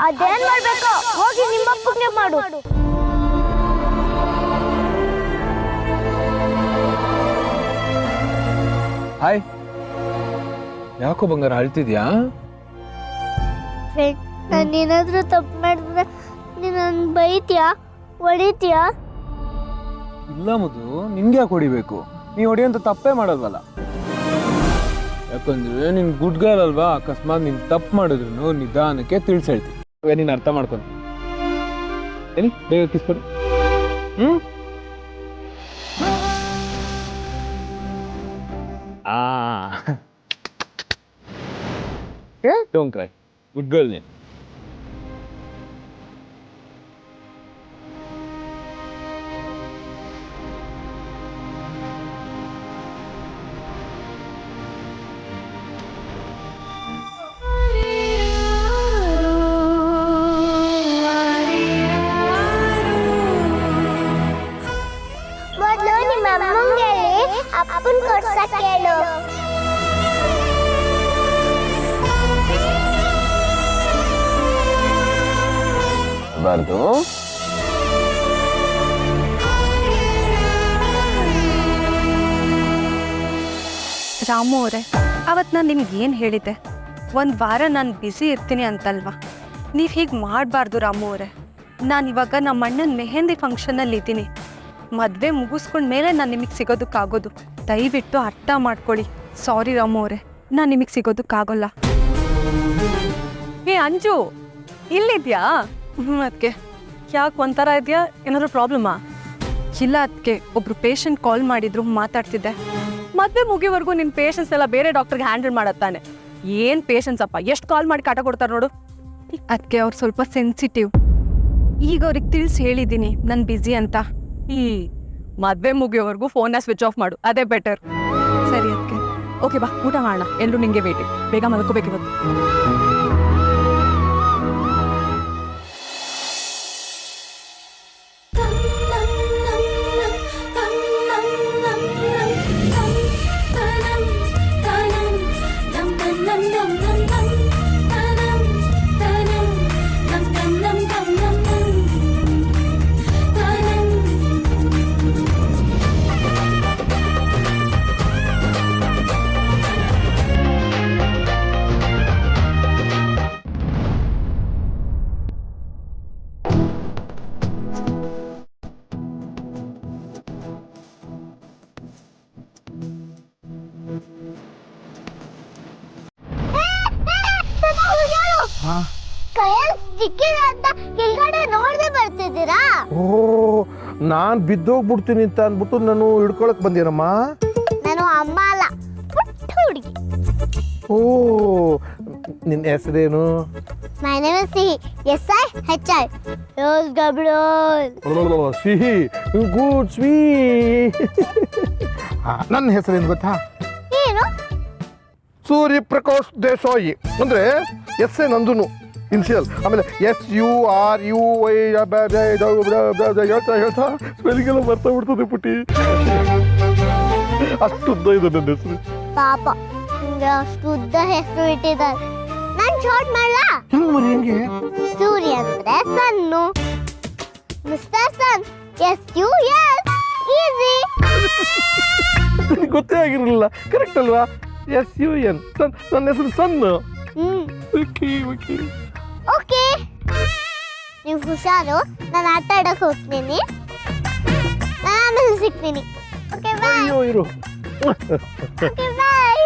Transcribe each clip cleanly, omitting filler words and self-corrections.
ಅದೇನ್ ಮಾಡ್ಬೇಕು ಹೋಗಿ ನಿಮ್ಮಪ್ಪಗೆ ಮಾಡು. ಹಾಯ್, ಯಾಕೋ ಬಂಗಾರ ಅಳ್ತಿದ್ಯಾ? ನಾನೇನಾದ್ರೂ ತಪ್ಪು ಮಾಡಿದ್ರೆ ನೀನು ಬೈತೀಯಾ, ಹೊಡಿತೀಯಾ? ಇಲ್ಲ ಮಧು, ನಿನ್ಗೆ ಯಾಕೆ ಹೊಡಿಬೇಕು? ನೀ ಹೊಡಿಯಂತ ತಪ್ಪೇ ಮಾಡೋದಲ್ಲ. ಯಾಕಂದ್ರೆ ನೀನ್ ಗುಡ್ ಗರ್ಲ್ ಅಲ್ವಾ, ಅಕಸ್ಮಾತ್ ನೀನ್ ತಪ್ಪು ಮಾಡಿದ್ರು ನಿಧಾನಕ್ಕೆ ತಿಳಿಸೇಳ್ತೀನಿ. ಇವಾಗ ನೀನು ಅರ್ಥ ಮಾಡ್ಕೊಂಡು ಏನಿ ಬೇಗ ಕಿಸ್ಕೊಡು. ಡೋಂಟ್ ಕ್ರೈ, ಗುಡ್ ಗರ್ಲ್ ನೀನು. ಮೊದಲು ನಿಮ್ಮ ಅಮ್ಮಂಗೆ ಅಪ್ಪನ್ ಕೊಡ್ಸಕ್ ಹೇಳು. ಬಾರ್ದು. ರಾಮು ಅವರೇ, ಅವತ್ತು ನಾನು ನಿಮ್ಗೆ ಏನು ಹೇಳಿದ್ದೆ? ಒಂದು ವಾರ ನಾನು ಬ್ಯುಸಿ ಇರ್ತೀನಿ ಅಂತಲ್ವಾ? ನೀವು ಹೀಗೆ ಮಾಡಬಾರ್ದು ರಾಮು ಅವರೇ. ನಾನು ಇವಾಗ ನಮ್ಮ ಅಣ್ಣನ ಮೆಹಂದಿ ಫಂಕ್ಷನಲ್ಲಿ ಇದ್ದೀನಿ. ಮದುವೆ ಮುಗಿಸ್ಕೊಂಡ ಮೇಲೆ ನಾನು ನಿಮಗೆ ಸಿಗೋದಕ್ಕಾಗೋದು. ದಯವಿಟ್ಟು ಅರ್ಥ ಮಾಡ್ಕೊಳ್ಳಿ. ಸಾರಿ ರಾಮು ಅವರೇ, ನಾನು ನಿಮಗೆ ಸಿಗೋದಕ್ಕಾಗೋಲ್ಲ. ಏ ಅಂಜು, ಇಲ್ಲಿದ್ಯಾ? ಅದಕ್ಕೆ ಯಾಕೆ ಒಂಥರ ಇದೆಯಾ? ಏನಾದರೂ ಪ್ರಾಬ್ಲಮ್ಮಾ? ಇಲ್ಲ ಅದಕ್ಕೆ ಒಬ್ರು ಪೇಷಂಟ್ ಕಾಲ್ ಮಾಡಿದ್ರು, ಮಾತಾಡ್ತಿದ್ದೆ. ಮದುವೆ ಮುಗಿವರೆಗೂ ನಿನ್ನ ಪೇಷನ್ಸ್ ಎಲ್ಲ ಬೇರೆ ಡಾಕ್ಟರ್ಗೆ ಹ್ಯಾಂಡಲ್ ಮಾಡತ್ತಾನೆ. ಏನು ಪೇಷನ್ಸ್ ಅಪ್ಪ, ಎಷ್ಟು ಕಾಲ್ ಮಾಡಿ ಕಾಟ ಕೊಡ್ತಾರೆ ನೋಡು. ಅದಕ್ಕೆ ಅವ್ರು ಸ್ವಲ್ಪ ಸೆನ್ಸಿಟಿವ್. ಈಗ ಅವ್ರಿಗೆ ತಿಳಿಸಿ ಹೇಳಿದ್ದೀನಿ ನಾನು ಬ್ಯುಸಿ ಅಂತ. ಮದುವೆ ಮುಗಿಯೋವರೆಗೂ ಫೋನ್ನ ಸ್ವಿಚ್ ಆಫ್ ಮಾಡು, ಅದೇ ಬೆಟರ್. ಸರಿ ಅದಕ್ಕೆ ಓಕೆ, ಬಾ ಊಟ ಮಾಡೋಣ. ಎಲ್ಲರೂ ನಿಂಗೆ ವೇಟಿಂಗ್. ಬೇಗ ಮಲ್ಕೋಬೇಕಿವತ್ತು. ನೋಡದೆ ಬರ್ತಿದ್ದೀರಾ? ಓ, ನಾನ್ ಬಿದ್ದೋಗ್ಬಿಡ್ತೀನಿ ಅಂತ ಅಂದ್ಬಿಟ್ಟು ನಾನು ಹಿಡ್ಕೊಳಕ್ ಬಂದೇನಮ್ಮ. ನಾನು ಅಮ್ಮ ಅಲ್ಲ, ಪುಟ್ಟ ಹುಡುಗಿ. ಓ, ನಿನ್ನ ಹೆಸರೇನು? My name is Sihi. SIHI. Rose Gabriel. ಸಿಹಿ, ಗುಡ್ ಸ್ವೀಟ್. ನನ್ನ ಹೆಸರೇನು ಗೊತ್ತಾ? ಏನು? ಸೂರ್ಯಪ್ರಕಾಶ್ ದೇಸಾಯಿ. ಅಂದ್ರೆ ಎಸ್ ಎ ನಂದುನು ಇನ್ಸಿಯಲ್, ಆಮೇಲೆ SURUY. ಹೇಳ್ತಾ ಸ್ಪೆಲ್ಲಿಂಗ್ ಎಲ್ಲ ಬರ್ತಾ ಬಿಡ್ತದೆ ಪುಟಿ. ಅಷ್ಟುದ್ದ ಇದೆ ನನ್ನ ಹೆಸರು. ಪಾಪ, ನಿಂಗೆ ಅಷ್ಟು ಉದ್ದ ಹೆಸರು ಇಟ್ಟಿದ್ದಾರೆ. ನಾನು ಶಾರ್ಟ್ ಮಾಡ್ಲಾ? ಹೆಂಗ್ ಮರಿ ಹೆಂಗೆ? ಸೂರ್ಯ ಅಂದ್ರೆ ಸನ್ನು, ಮಿಸ್ಟರ್ ಸನ್, SUN. ಈಸಿ. ಗೊತ್ತೇ ಆಗಿರಲಿಲ್ಲ. ಕರೆಕ್ಟ್ ಅಲ್ವಾ? SUN. ನನ್ನ ಹೆಸರು ಸನ್ನು. ಓಕೆ, ನೀವು ಹುಷಾರು. ನಾನು ಆಟ ಆಡಕ್ ಹೋಗ್ತೀನಿ. ನಾನು ಆಮೇಲೆ ಸಿಗ್ತೀನಿ. Okay bye. ಅಯ್ಯೋ ಇರು. Okay bye.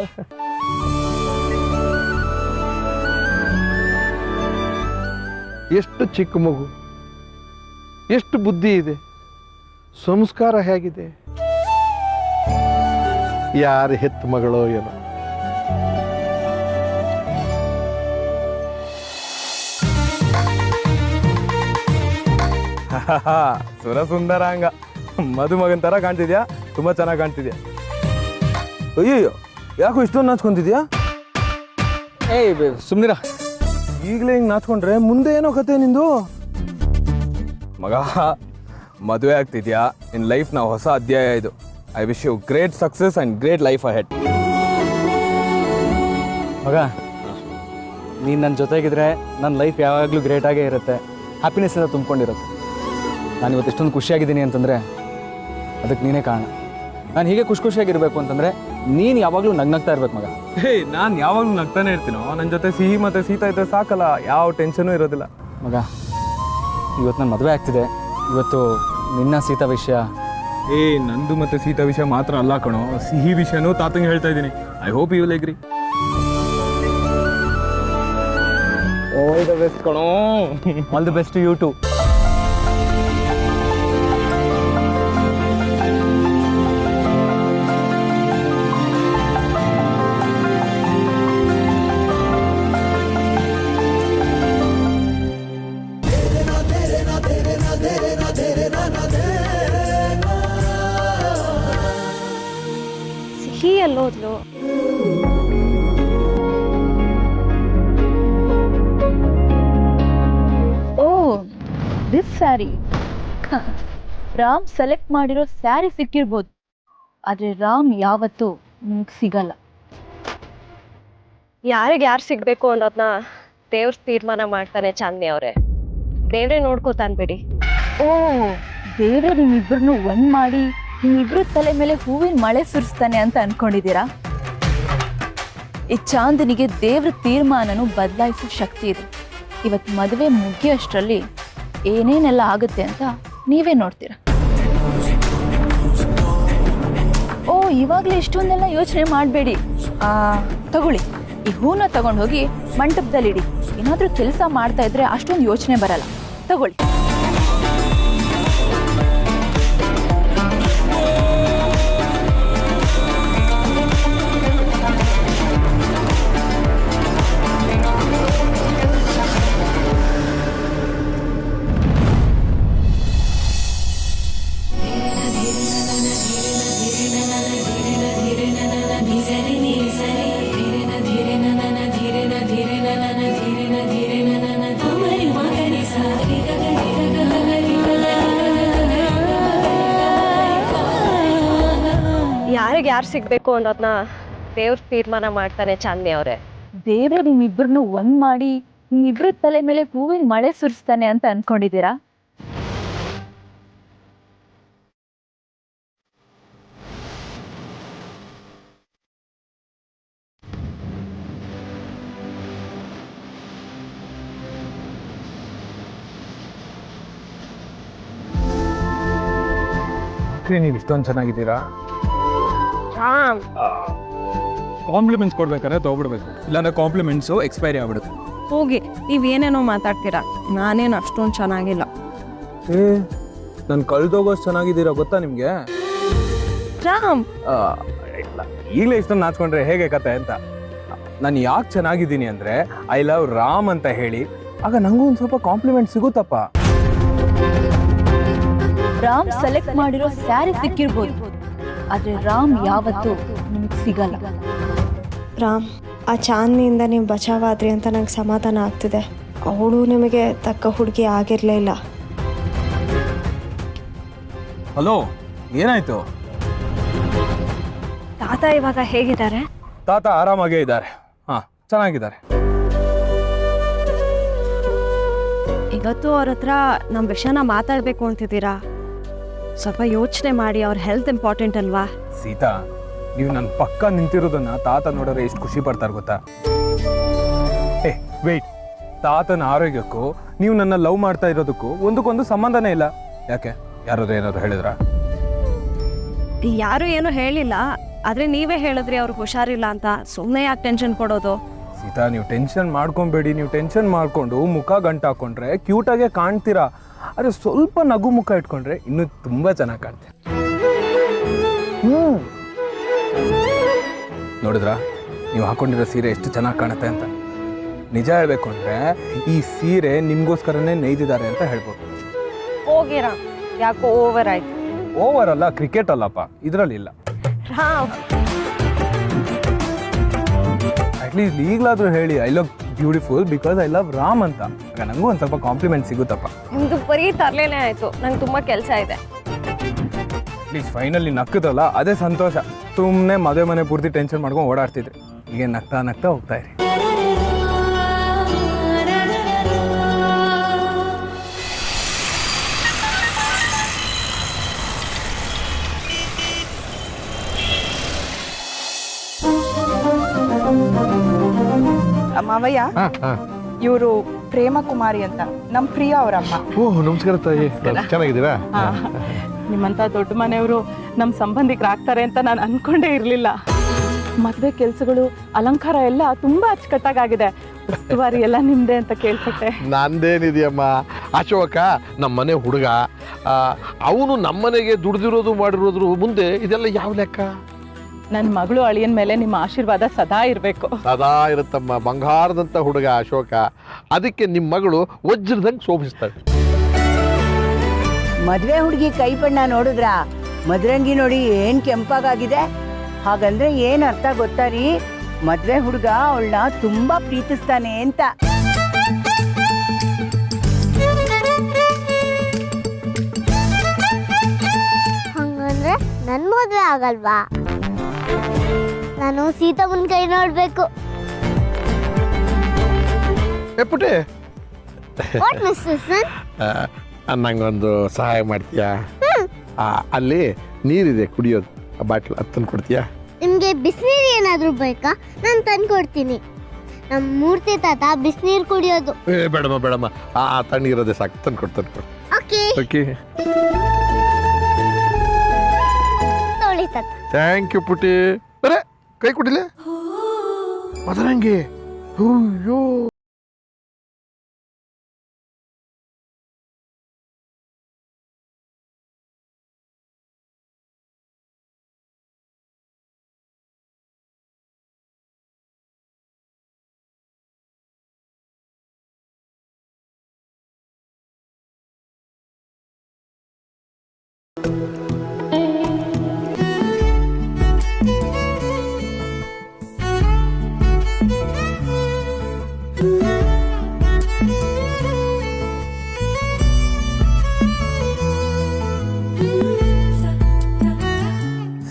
ಎಷ್ಟು ಚಿಕ್ಕ ಮಗು, ಎಷ್ಟು ಬುದ್ಧಿ ಇದೆ, ಸಂಸ್ಕಾರ ಹೇಗಿದೆ. ಯಾರು ಹೆತ್ತ ಮಗಳೋ ಏನೋ. ಸುರಸುಂದರ ಹಂಗ ಮದುಮಗನ್ ತರ ಕಾಣ್ತಿದ್ಯಾ, ತುಂಬಾ ಚೆನ್ನಾಗಿ ಕಾಣ್ತಿದ್ಯಾ. ಅಯ್ಯಯ್ಯೋ, ಯಾಕೋ ಇಷ್ಟೊಂದು ನಾಚ್ಕೊಂತಿದ್ಯಾ? ಏಯ್ ಸುಮ್ನಿರ, ಈಗಲೇ ಹಿಂಗೆ ನಾಚ್ಕೊಂಡ್ರೆ ಮುಂದೆ ಏನೋ ಕತೆ ನಿಂದು. ಮಗ, ಮದುವೆ ಆಗ್ತಿದ್ಯಾ, ಇನ್ ಲೈಫ್ನ ಹೊಸ ಅಧ್ಯಾಯ ಇದು. I wish you great success and great life ahead. ಮಗ, ನೀನು ನನ್ನ ಜೊತೆಗಿದ್ರೆ ನನ್ನ ಲೈಫ್ ಯಾವಾಗಲೂ ಗ್ರೇಟಾಗೇ ಇರುತ್ತೆ, ಹ್ಯಾಪಿನೆಸ್ಸಿಂದ ತುಂಬ್ಕೊಂಡಿರುತ್ತೆ. ನಾನು ಇವತ್ತು ಎಷ್ಟೊಂದು ಖುಷಿಯಾಗಿದ್ದೀನಿ ಅಂತಂದರೆ ಅದಕ್ಕೆ ನೀನೇ ಕಾರಣ. ನಾನು ಹೀಗೆ ಖುಷಿಯಾಗಿರಬೇಕು ಅಂತಂದರೆ ನೀನು ಯಾವಾಗಲೂ ನಗ್ನಗ್ತಾ ಇರ್ಬೇಕು ಮಗ. ಹೇ, ನಾನು ಯಾವಾಗಲೂ ನಗ್ತಾನೆ ಇರ್ತೀನೋ. ನನ್ನ ಜೊತೆ ಸಿಹಿ ಮತ್ತು ಸೀತಾ ಇದ್ದರೆ ಸಾಕಲ್ಲ, ಯಾವ ಟೆನ್ಷನೂ ಇರೋದಿಲ್ಲ ಮಗ. ಇವತ್ತು ನನ್ನ ಮದುವೆ ಆಗ್ತಿದೆ. ಇವತ್ತು ನಿನ್ನ ಸೀತಾ ವಿಷಯ. ನಂದು ಮತ್ತು ಸೀತಾ ವಿಷಯ ಮಾತ್ರ ಅಲ್ಲ ಕಣೋ, ಸಿಹಿ ವಿಷಯನೂ ತಾತಂಗೆ ಹೇಳ್ತಾ ಇದ್ದೀನಿ. I hope you will agree. All the best ಕಣೋ. All the best to you too. ಸಿಹಿ ಎಲ್ಲೋದ್ಲು? ದಿಸ್ ಸ್ಯಾರಿ ರಾಮ್ ಸೆಲೆಕ್ಟ್ ಮಾಡಿರೋ ಸ್ಯಾರಿ ಸಿಕ್ಕಿರ್ಬೋದು, ಆದರೆ ರಾಮ್ ಯಾವತ್ತೂ ನಿಮ್ಗೆ ಸಿಗಲ್ಲ. ಯಾರಿಗೆ ಯಾರು ಸಿಗಬೇಕು ಅನ್ನೋದನ್ನ ದೇವ್ರ ತೀರ್ಮಾನ ಮಾಡ್ತಾನೆ ಚಾಂದಿನಿ ಅವರೇ. ದೇವ್ರೇ ನೋಡ್ಕೋತಾನೆ ಬಿಡಿ. ಓ, ದೇವ್ರೆ ನಿಮ್ಮಿಬ್ಬರನ್ನು ಒಂದ್ ಮಾಡಿ ನಿಮ್ಮಿಬ್ರು ತಲೆ ಮೇಲೆ ಹೂವಿನ ಮಳೆ ಸುರಿಸ್ತಾನೆ ಅಂತ ಅನ್ಕೊಂಡಿದ್ದೀರಾ? ಈ ಚಾಂದಿನಿಗೆ ದೇವ್ರ ತೀರ್ಮಾನನೂ ಬದಲಾಯಿಸೋ ಶಕ್ತಿ ಇದೆ. ಇವತ್ತು ಮದುವೆ ಮುಗಿಯೋಷ್ಟರಲ್ಲಿ ಏನೇನೆಲ್ಲ ಆಗುತ್ತೆ ಅಂತ ನೀವೇ ನೋಡ್ತೀರ. ಓ, ಇವಾಗಲೇ ಇಷ್ಟೊಂದೆಲ್ಲ ಯೋಚನೆ ಮಾಡಬೇಡಿ. ತಗೊಳ್ಳಿ, ಈ ಹೂನ ತಗೊಂಡು ಹೋಗಿ ಮಂಟಪದಲ್ಲಿಡಿ. ಏನಾದರೂ ಕೆಲಸ ಮಾಡ್ತಾ ಇದ್ರೆ ಅಷ್ಟೊಂದು ಯೋಚನೆ ಬರಲ್ಲ. ತಗೊಳ್ಳಿ. ಯಾರಿಗೆ ಯಾರು ಸಿಗಬೇಕು ಅನ್ನೋದನ್ನ ದೇವ್ರ ತೀರ್ಮಾನ ಮಾಡ್ತಾನೆ ಚಾಂದಿನಿ ಅವರೇ. ದೇವ್ರೆ ನಿಮ್ಮಿಬ್ಬರನ್ನು ಒಂದ್ ಮಾಡಿ ನಿಮ್ಮಿಬ್ರ ತಲೆ ಮೇಲೆ ಹೂವಿನ ಮಳೆ ಸುರಿಸ್ತಾನೆ ಅಂತ ಅನ್ಕೊಂಡಿದ್ದೀರಾ? ನೀವು ಇಷ್ಟೊಂದು ಚೆನ್ನಾಗಿದ್ದೀರಾ. ಕಾಂಪ್ಲಿಮೆಂಟ್ಸ್ ಕೊಡ್ಬೇಕಾದ್ರೆ ತೊಗೊಬಿಡ್ಬೇಕು, ಇಲ್ಲಾಂದ್ರೆ ಕಾಂಪ್ಲಿಮೆಂಟ್ಸು ಎಕ್ಸ್ಪೈರಿ ಆಗ್ಬಿಡುತ್ತೆ. ಹೋಗಿ, ನೀವೇನೇನೋ ಮಾತಾಡ್ತೀರಾ, ನಾನೇನು ಅಷ್ಟೊಂದು ಚೆನ್ನಾಗಿಲ್ಲ. ನಾನು ಕಳೆದೋಗೋಷ್ಟು ಚೆನ್ನಾಗಿದ್ದೀರಾ ಗೊತ್ತಾ ನಿಮಗೆ? ರಾಮ್, ಈಗಲೇ ಇಷ್ಟೊಂದು ನಾಚ್ಕೊಂಡ್ರೆ ಹೇಗೆ ಕತೆ ಅಂತ. ನಾನು ಯಾಕೆ ಚೆನ್ನಾಗಿದ್ದೀನಿ ಅಂದರೆ ಐ ಲವ್ ರಾಮ್ ಅಂತ ಹೇಳಿ, ಆಗ ನನಗೂ ಒಂದು ಸ್ವಲ್ಪ ಕಾಂಪ್ಲಿಮೆಂಟ್ ಸಿಗುತ್ತಪ್ಪ. ರಾಮ್ ಸೆಲೆಕ್ಟ್ ಮಾಡಿರೋ ಸ್ಯಾರಿ ಸಿಕ್ಕಿರ್ಬೋದು, ಆದ್ರೆ ರಾಮ್ ಯಾವತ್ತೂ ನಿಮ್ಗೆ ಸಿಗಲ್ಲ. ರಾಮ್, ಆ ಚಾಂದಿನಿಂದ ನೀವು ಬಚಾವಾದ್ರಿ ಅಂತ ನಂಗೆ ಸಮಾಧಾನ ಆಗ್ತಿದೆ. ಅವಳು ನಿಮಗೆ ತಕ್ಕ ಹುಡುಗಿ ಆಗಿರಲಿಲ್ಲ. ಹಲೋ, ಏನಾಯ್ತು? ತಾತ ಇವಾಗ ಹೇಗಿದ್ದಾರೆ? ತಾತ ಆರಾಮಾಗೇ ಇದ್ದಾರೆ. ಹಾಂ, ಚೆನ್ನಾಗಿದ್ದಾರೆ. ಇವತ್ತು ಅವ್ರ ಹತ್ರ ನಮ್ಮ ವಿಷಯನ ಮಾತಾಡಬೇಕು ಅಂತಿದ್ದೀರಾ? ಸ್ವಲ್ಪ ಯೋಚನೆ ಮಾಡಿ, ಅವ್ರ ಹೆಲ್ತ್ ಇಂಪಾರ್ಟೆಂಟ್ ಅಲ್ವಾ? ಸೀತಾ, ನೀವು ನನ್ನ ಪಕ್ಕ ನಿಂತಿರೋದನ್ನ ತಾತ ನೋಡೋರೆ ಎಷ್ಟು ಖುಷಿ ಪಡ್ತಾರೆ ಗೊತ್ತಾ? ವೇಟ್, ತಾತನ ಆರೋಗ್ಯಕ್ಕೂ ನೀವು ನನ್ನ ಲವ್ ಮಾಡ್ತಾ ಇರೋದಕ್ಕೂ ಒಂದಕ್ಕೊಂದು ಸಂಬಂಧನೇ ಇಲ್ಲ. ಯಾಕೆ, ಯಾರಾದ್ರೂ ಏನಾದ್ರು ಹೇಳಿದ್ರಾ? ಯಾರು ಏನು ಹೇಳಿಲ್ಲ, ಆದ್ರೆ ನೀವೇ ಹೇಳಿದ್ರಿ ಅವ್ರಿಗೆ ಹುಷಾರಿಲ್ಲ ಅಂತ. ಸುಮ್ಮನೆ ಯಾಕೆ ಟೆನ್ಷನ್ ಕೊಡೋದು? ಸೀತಾ, ನೀವು ಟೆನ್ಷನ್ ಮಾಡ್ಕೊಬೇಡಿ. ನೀವು ಟೆನ್ಷನ್ ಮಾಡ್ಕೊಂಡು ಮುಖ ಗಂಟು ಹಾಕೊಂಡ್ರೆ ಕ್ಯೂಟಾಗೆ ಕಾಣ್ತೀರಾ. ಆದರೆ ಸ್ವಲ್ಪ ನಗು ಮುಖ ಇಟ್ಕೊಂಡ್ರೆ ಇನ್ನೂ ತುಂಬ ಚೆನ್ನಾಗಿ ಕಾಣ್ತೀರ. ನೋಡಿದ್ರಾ ನೀವು ಹಾಕೊಂಡಿರೋ ಸೀರೆ ಎಷ್ಟು ಚೆನ್ನಾಗಿ ಕಾಣುತ್ತೆ ಅಂತ? ನಿಜ ಹೇಳಬೇಕು ಅಂದರೆ ಈ ಸೀರೆ ನಿಮಗೋಸ್ಕರನೇ ನೇಯ್ದಿದ್ದಾರೆ ಅಂತ ಹೇಳ್ಬೋದು. ಹೋಗಿರಾ, ಯಾಕೋ ಓವರ್ ಆಯ್ತು. ಓವರ್ ಅಲ್ಲ, ಕ್ರಿಕೆಟ್ ಅಲ್ಲಪ್ಪ, ಇದರಲ್ಲಿಲ್ಲ. ಅಟ್ಲೀಸ್ಟ್ ಈಗಲಾದರೂ ಹೇಳಿ I love beautiful because I love Ram ಅಂತ. ಆಗ ನನಗೂ ಒಂದು ಸ್ವಲ್ಪ ಕಾಂಪ್ಲಿಮೆಂಟ್ ಸಿಗುತ್ತಪ್ಪ. ನಿಮ್ದು ಬರೀ ತರಲೇನೆ ಆಯ್ತು, ನಂಗೆ ತುಂಬ ಕೆಲಸ ಇದೆ. ಪ್ಲೀಸ್, ಫೈನಲಿ ನಕ್ಕದಲ್ಲ, ಅದೇ ಸಂತೋಷ. ಸುಮ್ಮನೆ ಮದುವೆ ಮನೆ ಪೂರ್ತಿ ಟೆನ್ಷನ್ ಮಾಡ್ಕೊಂಡು ಓಡಾಡ್ತಿದ್ರಿ, ಈಗ ನಗ್ತಾ ನಗ್ತಾ ಹೋಗ್ತಾ ಇರಿ. ಮಾವಯ್ಯ ಇವರು ಪ್ರೇಮ ಕುಮಾರಿ ಅಂತ ನಮ್ಮ ಪ್ರಿಯ ಅವರಮ್ಮ. ಓಹ್ ನಮಸ್ಕಾರ ತಾಯಿ, ಚೆನ್ನಾಗಿದ್ದೀರಾ? ನಿಮ್ಮಂತ ದೊಡ್ಡ ಮನೆಯವರು ನಮ್ಮ ಸಂಬಂಧಿಕರಾಗ್ತಾರೆ ಅಂತ ನಾನು ಅನ್ಕೊಂಡೇ ಇರಲಿಲ್ಲ. ಮದುವೆ ಕೆಲಸಗಳು ಅಲಂಕಾರ ಎಲ್ಲ ತುಂಬಾ ಅಚ್ಚುಕಟ್ಟಾಗಿದೆ. ಉಸ್ತುವಾರಿ ಎಲ್ಲ ನಿಮ್ದೆ ಅಂತ ಕೇಳ್ಪಟ್ಟೆ. ನಂದೇನಿದೆಯಮ್ಮ, ಅಶೋಕ ನಮ್ಮ ಮನೆ ಹುಡುಗ, ಅವನು ನಮ್ಮನೆಗೆ ದುಡ್ದಿರೋದು ಮಾಡಿರೋದ್ರ ಮುಂದೆ ಇದೆಲ್ಲ ಯಾವ ಲೆಕ್ಕ? ನನ್ನ ಮಗಳು ಅಳಿಯನ ಮೇಲೆ ನಿಮ್ಮ ಆಶೀರ್ವಾದ ಸದಾ ಇರಬೇಕು. ಸದಾ ಇರುತ್ತಮ್ಮ, ಬಂಗಾರದಂತ ಹುಡುಗ ಅಶೋಕ. ಅದಕ್ಕೆ ನಿಮ್ಮ ಮಗಳು ವಜ್ರದಂಗೆ ಶೋಭಿಸ್ತಾಳೆ. ಮದ್ವೆ ಹುಡುಗಿ ಕೈ ಬಣ್ಣ ನೋಡಿದ್ರಾ? ಮದ್ರಂಗಿ ನೋಡಿ ಏನ್ ಕೆಂಪಾಗಿದೆ. ಹಾಗಂದ್ರೆ ಏನ್ ಅರ್ಥ ಗೊತ್ತಾ ರೀ? ಮದ್ವೆ ಹುಡುಗ ಅವಳನ್ನ ತುಂಬಾ ಪ್ರೀತಿಸ್ತಾನೆ ಅಂತ. ಹಂಗಂದ್ರೆ ನನ್ ಮದ್ವೆ ಆಗಲ್ವಾ? ನಾನು ಸೀತಮ್ಮನ ಕೈ ನೋಡ್ಬೇಕು. ಪುಟೆ, ವಾಟ್ ಮಿಸ್ಟರ್ ಸನ್? ನಂಗೊಂದು ಸಹಾಯ ಮಾಡ್ತೀಯಾ? ಅಲ್ಲಿ ನೀರಿದೆ ಕುಡಿಯೋದು, ಆ ಬಾಟ್ಲ್ ಅದು ತಂದು ಕೊಡ್ತೀಯಾ? ನಿಮ್ಗೆ ಬಿಸಿನೀರು ಏನಾದ್ರೂ ಬೇಕಾ? ನಾನು ತಂದು ಕೊಡ್ತೀನಿ. ನಮ್ಮ ಮೂರ್ತಿ ತಾತ ಬಿಸಿನೀರು ಕುಡಿಯೋದು. ಬೇಡಮ್ಮ ಬೇಡಮ್ಮ, ತಣ್ಣಗಿರೋದೆ ಸಾಕು, ತಂದು ಕೊಡು. ಓಕೆ ಓಕೆ, ತೊಳಿ ತಾತ. ಥ್ಯಾಂಕ್ ಯು ಪುಟಿ. ಬರೇ ಕೈ ಕೊಡಿಲ್ಲ ಮದರಂಗಿ. ಅಯ್ಯೋ,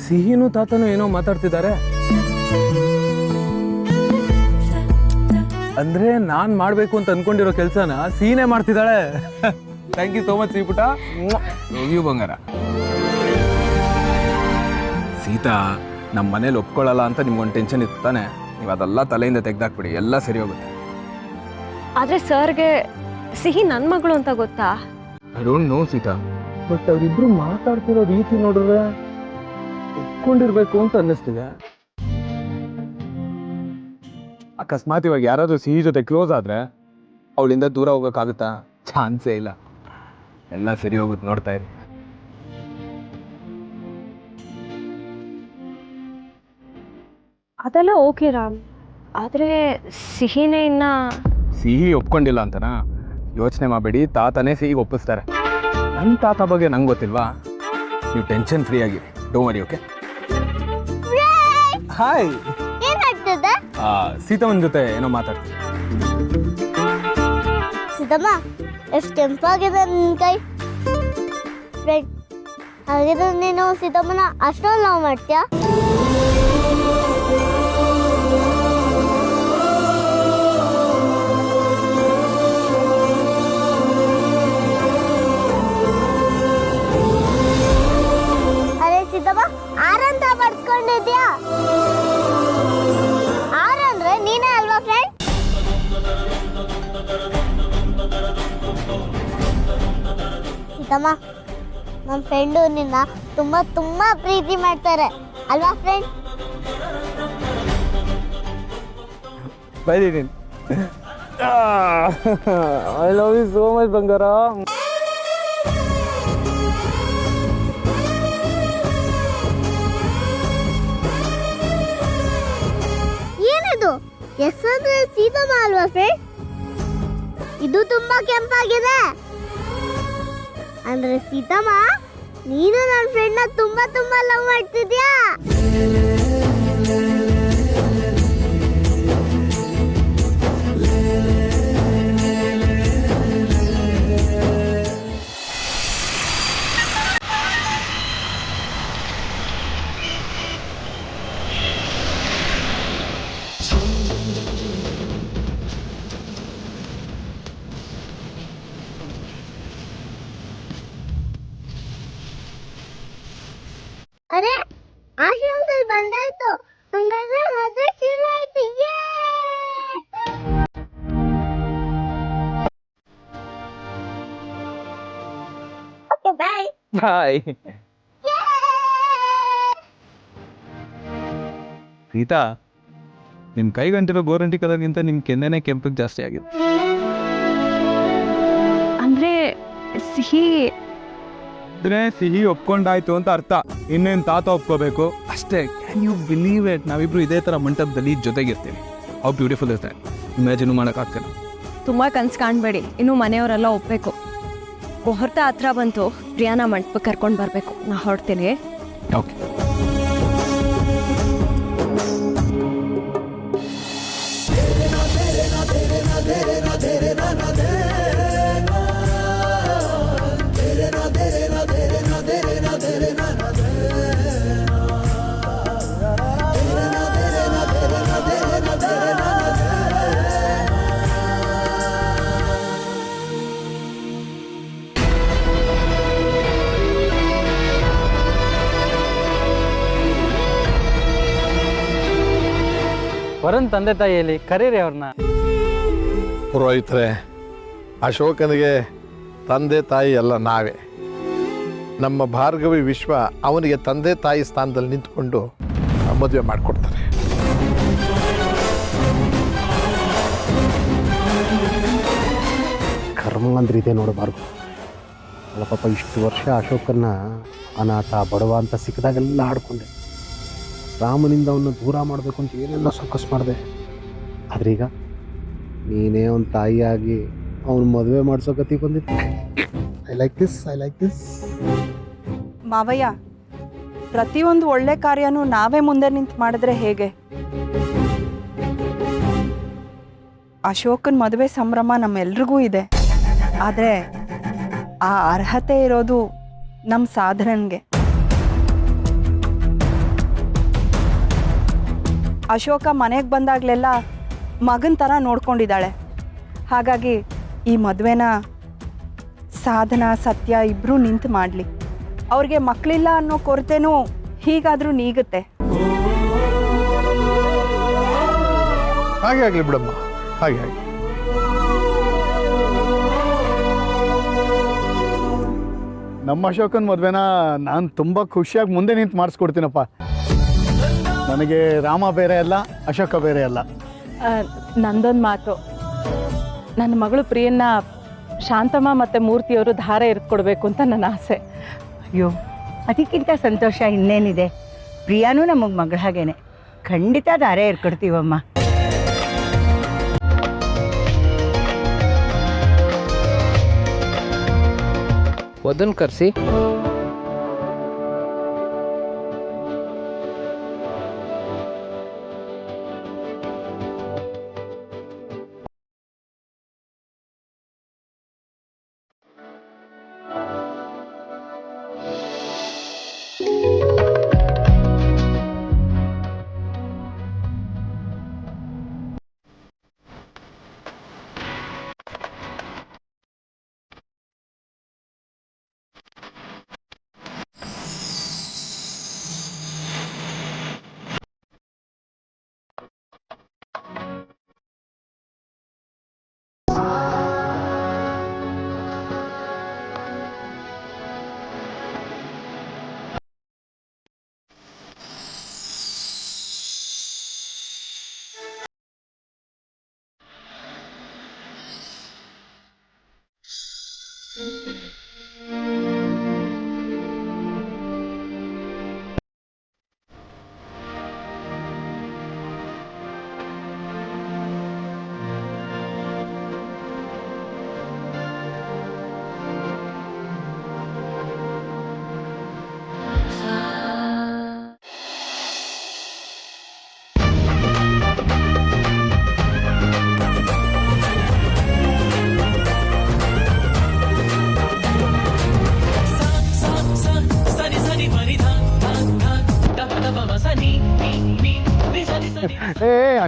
ಸಿಹಿನೂ ತಾತನೂ ಏನೋ ಮಾತಾಡ್ತಿದ್ದಾರೆ. ಅಂದ್ರೆ ನಾನ್ ಮಾಡ್ಬೇಕು ಅಂತ ಅನ್ಕೊಂಡಿರೋ ಕೆಲ್ಸನ ಸೀನೆ ಮಾಡ್ತಿದ್ದಾಳೆ. ಥ್ಯಾಂಕ್ ಯು ಸೋ ಮಚ್ ಸೀಪುಟ. ಲವ್ ಯು ಬಂಗಾರ. ಸೀತಾ ನಮ್ಮ ಮನೇಲಿ ಒಪ್ಕೊಳ್ಳಲ್ಲ ಅಂತ ನಿಮ್ಗೊಂದು ಟೆನ್ಷನ್ ಇತ್ತು ತಾನೆ? ನೀವು ಅದೆಲ್ಲ ತಲೆಯಿಂದ ತೆಗ್ದಾಕ್ಬಿಡಿ, ಎಲ್ಲ ಸರಿ ಹೋಗುತ್ತೆ. ಆದ್ರೆ ಸರ್ಗೆ ಸಿಹಿ ನನ್ನ ಮಗಳು ಅಂತ ಗೊತ್ತಾ? I don't know Sita, but ಅವರಿಬ್ರು ಮಾತಾಡ್ತಿರೋ ರೀತಿ ನೋಡಿದ್ರೆ ಒಪ್ಕೊಂಡಿರ್ಬೇಕು ಅಂತ ಅನ್ನಿಸ್ತಿದೆ. ಅಕಸ್ಮಾತ್ ಇವಾಗ ಯಾರಾದ್ರೂ ಸಿಹಿ ಜೊತೆ ಕ್ಲೋಸ್ ಆದ್ರೆ ಅವಳಿಂದ ದೂರ ಹೋಗೋಕ್ಕಾಗುತ್ತಾ? ಚಾನ್ಸೇ ಇಲ್ಲ. ಎಲ್ಲ ಸರಿ ಹೋಗುತ್ತೆ, ನೋಡ್ತಾ ಇರಿ. ಅದೆಲ್ಲ ಓಕೆ ರಾಮ್, ಆದ್ರೆ ಸಿಹಿನೇ ಸಿಹಿ ಒಪ್ಕೊಂಡಿಲ್ಲ ಅಂತನಾ? ಯೋಚನೆ ಮಾಡಬೇಡಿ, ತಾತನೇ ಸಿಹಿಗೆ ಒಪ್ಪಿಸ್ತಾರೆ. ನನ್ನ ತಾತ ಬಗ್ಗೆ ನಂಗೆ ಗೊತ್ತಿಲ್ವಾ? ನೀವು ಟೆನ್ಷನ್ ಫ್ರೀ ಆಗಿರಿ, ಡೋಂಟ್ ವರಿ. Okay, hi. ಏನಾಗ್ತದೆ? ಸೀತಮ್ಮನ ಜೊತೆ ಏನೋ ಮಾತಾಡ್ತೀನಿ. ಸೀತಮ್ಮ, ಎಷ್ಟು ಕೆಂಪಾಗಿದೆ ನಿನ್ನ ಕೈ. ಫ್ರೆಂಡ್, ಹಾಗಿದ್ರೆ ನೀನು ಸೀತಮ್ಮನ ಅಷ್ಟೊಂದು ಲವ್ ಮಾಡ್ತೀಯಾ? ಅರೆ ಸೀತಮ್ಮ, ಆರಂತ ಪಡ್ಕೊಂಡಿದ್ಯಾ? ಆರಂದ್ರೆ ನೀನೇ ಅಲ್ವಾ ಫ್ರೆಂಡ್? ಸೀತಮ್ಮ, ನಮ್ಮ ಫ್ರೆಂಡು ನಿನ್ನ ತುಂಬಾ ತುಂಬಾ ಪ್ರೀತಿ ಮಾಡ್ತಾರೆ ಅಲ್ವಾ ಫ್ರೆಂಡ್? ಬೈದಿ ನೀನು. I love you so much ಬಂಗಾರ. ಏನಿದು? ಹೆಸರು ಸೀತಮ್ಮ ಅಲ್ವಾ ಫ್ರೆಂಡ್? ಇದು ತುಂಬಾ ಕೆಂಪಾಗಿದೆ. ಅಂದ್ರೆ ಸೀತಮ್ಮ, ನೀನು ನನ್ನ ಫ್ರೆಂಡ್ನ ತುಂಬಾ ತುಂಬಾ ಲವ್ ಮಾಡ್ತಿದ್ಯಾ? ಅರೆ, ಆಶೀರ್ವಾದ ಬಂದ. ಹಾಯ್ ಗೀತಾ, ನಿಮ್ಮ ಕೈಗಂಟಿರೋ ಗೋರಂಟಿ ಕಲರ್ಗಿಂತ ನಿಮ್ಮ ಕೆನ್ನೆನೇ ಕೆಂಪಿಗೆ ಜಾಸ್ತಿ ಆಗಿದೆ. ಅಂದ್ರೆ ಸಿಹಿ ಅಂದ್ರೆ ಸಿಹಿ ಒಪ್ಕೊಂಡಾಯ್ತು ಅಂತ ಅರ್ಥ. ಇನ್ನೇನು ತಾತ ಒಪ್ಕೋಬೇಕು ಅಷ್ಟೇ. Can you believe it? ನಾವಿಬ್ರು ಇದೇ ಥರ ಮಂಟಪದಲ್ಲಿ ಜೊತೆಗಿರ್ತೀವಿ. How beautiful is that? Imagine ಮಾಡೋಕ್ಕಾಗ್ತಿಲ್ಲ. ತುಂಬ ಕನ್ಸು ಕಾಣಬೇಡಿ, ಇನ್ನೂ ಮನೆಯವರೆಲ್ಲ ಒಪ್ಪಬೇಕು. ಮುಹೂರ್ತ ಹತ್ರ ಬಂತು, ಪ್ರಿಯಾನ ಮಂಟಪಕ್ಕೆ ಕರ್ಕೊಂಡು ಬರಬೇಕು. ನಾ ಹೊರಡ್ತೀನಿ. ಓಕೆ. ವರನ್ ತಂದೆ ತಾಯಿಯಲ್ಲಿ ಕರೀರಿ ಅವ್ರನ್ನ. ಪುರೋಹಿತರೆ, ಅಶೋಕನಿಗೆ ತಂದೆ ತಾಯಿ ಎಲ್ಲ ನಾವೇ. ನಮ್ಮ ಭಾರ್ಗವಿ ವಿಶ್ವ ಅವನಿಗೆ ತಂದೆ ತಾಯಿ ಸ್ಥಾನದಲ್ಲಿ ನಿಂತ್ಕೊಂಡು ಮದುವೆ ಮಾಡಿಕೊಡ್ತಾರೆ. ಕರ್ಮ ಅಂದ್ರೆ ಇದೆ ನೋಡಬಾರ್ದು. ಅಲ್ಲ ಪಾಪ, ಇಷ್ಟು ವರ್ಷ ಅಶೋಕನ್ನ ಅನಾಥ ಬಡವ ಅಂತ ಸಿಕ್ಕಿದಾಗೆಲ್ಲ ಆಡ್ಕೊಂಡೆ. ರಾಮನಿಂದ ಅವನ್ನ ದೂರ ಮಾಡಬೇಕು ಅಂತ ಏನೆಲ್ಲ ಸೊಕ್ಕಸ್ ಮಾಡಿದೆ. ಆದ್ರೆ ಈಗ ನೀನೇ ಅವನ ತಾಯಿಯಾಗಿ ಅವನ ಮದುವೆ ಮಾಡಿಸೋ ಗತಿ ಬಂದಿತ್ತು. I like this. ಮಾವಯ್ಯ, ಪ್ರತಿಯೊಂದು ಒಳ್ಳೆ ಕಾರ್ಯನೂ ನಾವೇ ಮುಂದೆ ನಿಂತು ಮಾಡಿದ್ರೆ ಹೇಗೆ? ಅಶೋಕನ ಮದುವೆ ಸಂಭ್ರಮ ನಮ್ಮೆಲ್ರಿಗೂ ಇದೆ. ಆದರೆ ಆ ಅರ್ಹತೆ ಇರೋದು ನಮ್ಮ ಸಾಧನನ್ಗೆ. ಅಶೋಕ ಮನೆಗೆ ಬಂದಾಗಲೆಲ್ಲ ಮಗನ ಥರ ನೋಡ್ಕೊಂಡಿದ್ದಾಳೆ. ಹಾಗಾಗಿ ಈ ಮದುವೆನ ಸಾಧನ ಸತ್ಯ ಇಬ್ಬರೂ ನಿಂತು ಮಾಡಲಿ. ಅವ್ರಿಗೆ ಮಕ್ಕಳಿಲ್ಲ ಅನ್ನೋ ಕೊರತೆನೂ ಹೀಗಾದರೂ ನೀಗುತ್ತೆ. ಹಾಗೆ ಆಗಲಿ ಬಿಡಮ್ಮ, ಹಾಗೆ ಆಗಲಿ. ನಮ್ಮ ಅಶೋಕನ ಮದುವೆನ ನಾನು ತುಂಬ ಖುಷಿಯಾಗಿ ಮುಂದೆ ನಿಂತು ಮಾಡಿಸ್ಕೊಡ್ತೀನಪ್ಪ. ನನಗೆ ರಾಮ ಬೇರೆ ಅಲ್ಲ, ಅಶೋಕ ಬೇರೆ ಅಲ್ಲ. ನಂದೊಂದು ಮಾತು, ನನ್ನ ಮಗಳು ಪ್ರಿಯನ್ನ ಶಾಂತಮ್ಮ ಮತ್ತು ಮೂರ್ತಿಯವರು ಧಾರೆ ಎರೆದುಕೊಡ್ಬೇಕು ಅಂತ ನನ್ನ ಆಸೆ. ಅಯ್ಯೋ, ಅದಕ್ಕಿಂತ ಸಂತೋಷ ಇನ್ನೇನಿದೆ. ಪ್ರಿಯಾನೂ ನಮಗೆ ಮಗಳ ಹಾಗೇನೆ. ಖಂಡಿತ ದಾರೆ ಇರ್ಕೊಡ್ತೀವಮ್ಮ. ವದನ್ ಕರ್ಸಿ.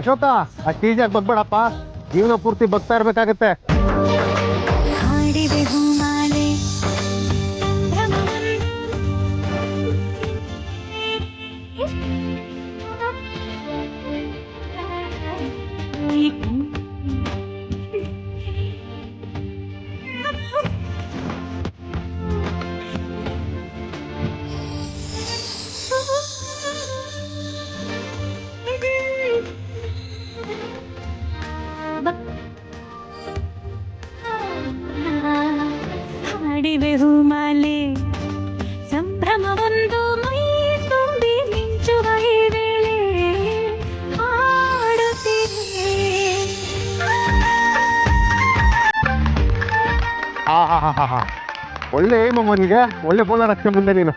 ಅಶೋಕ, ಅಷ್ಟು ಈಸಿಯಾಗಿ ಬಗ್ಬೇಡಪ್ಪ. ಜೀವನ ಪೂರ್ತಿ ಬಗ್ತಾ ಇರ್ಬೇಕಾಗತ್ತೆ. ಒಳ್ಳೆ ಏಮಮ್ಮ ನಿನಗೆ ಒಳ್ಳೆ ಬೋಲರ್ ಆಗ್ತೇ ಮುಂದೆ ನೀನು